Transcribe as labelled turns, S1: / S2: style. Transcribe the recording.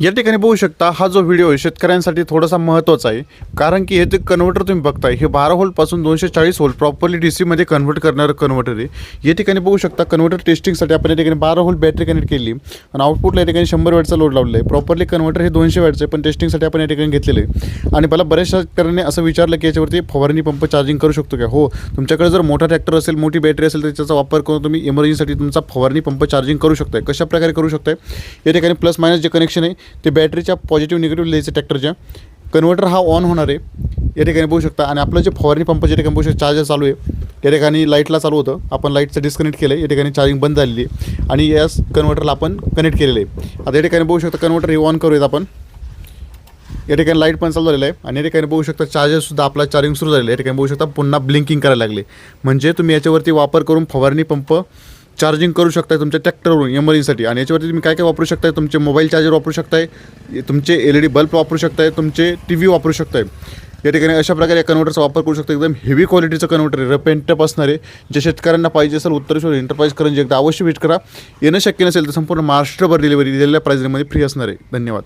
S1: या ठिकाणी बघू शकता हा जो व्हिडिओ आहे शेतकऱ्यांसाठी थोडासा महत्त्वाचा आहे, कारण की हे जे कन्व्हर्टर तुम्ही बघताय हे 12 व्होल्टपासून 240 व्होल्ट प्रॉपरली DC मध्ये कन्व्हर्ट करणारं कन्व्हर्टर आहे। या ठिकाणी बघू शकता कन्व्हर्टर टेस्टिंगसाठी आपण या ठिकाणी 12 व्होल्ट बॅटरी कनेक्ट केली आणि आउटपुटला या ठिकाणी 100 वॅटचा लोड लावलेला आहे। प्रॉपरली कन्व्हर्टर हे 200 वॅटचं आहे, पण टेस्टिंगसाठी आपण या ठिकाणी घेतलेलं आहे। आणि मला बऱ्याच शेतकऱ्यांनी असं विचारलं की याच्यावरती फवारणी पंप चार्जिंग करू शकतो का? हो, तुमच्याकडे जर मोठा ट्रॅक्टर असेल, मोठी बॅटरी असेल तर त्याचा वापर करून तुम्ही इमर्जन्सीसाठी तुमचा फवारणी पंप चार्जिंग करू शकताय। कशा प्रकारे करू शकताय? या ठिकाणी प्लस मायनस जे कनेक्शन आहे ते बॅटरीच्या पॉझिटिव्ह निगेटिव्ह लिहायचं ट्रॅक्टरच्या। कन्व्हर्टर हा ऑन होणार आहे या ठिकाणी बघू शकता, आणि आपलं जे फवारणी पंप जे ठिकाणी बघू शकता चार्जर चालू आहे, या ठिकाणी लाईटला चालू होतं, आपण लाईटचं डिस्कनेक्ट केलं आहे, या ठिकाणी चार्जिंग बंद झालेली आहे आणि याच कन्व्हर्टरला आपण कनेक्ट केलेलं आहे। आता या ठिकाणी बघू शकता कन्व्हर्टर हे ऑन करूयात आपण। या ठिकाणी लाईट पण चालू झालेलं आहे आणि या ठिकाणी बघू शकता चार्जरसुद्धा आपला चार्जिंग सुरू झालेलं आहे। या ठिकाणी बघू शकता पुन्हा ब्लिंकिंग करायला लागले, म्हणजे तुम्ही याच्यावरती वापर करून फवारणी पंप चार्जिंग करू शकताय तुमच्या ट्रॅक्टरवरून इमर्जन्सीसाठी। आणि याच्यावरती तुम्ही काय काय वापरू शकताय? तुमचे मोबाईल चार्जर वापरू शकताय, तुमचे LED बल्ब वापरू शकताय, तुमचे TV वापरू शकताय। या ठिकाणी अशा प्रकारे या कन्व्हर्टरचा वापर करू शकता। एकदम हेवी क्वालिटीचं कन्व्हर्टर आहे, रफ एंड टफ असणार आहे। जे शेतकऱ्यांना पाहिजे असेल उत्तरेश्वर एंटरप्राइज करंजी एकदा अवश्य विजिट करा। येणं शक्य नसेल तर संपूर्ण महाराष्ट्रभर डिलिव्हरी दिलेल्या प्राइसमध्ये फ्री असणार आहे। धन्यवाद।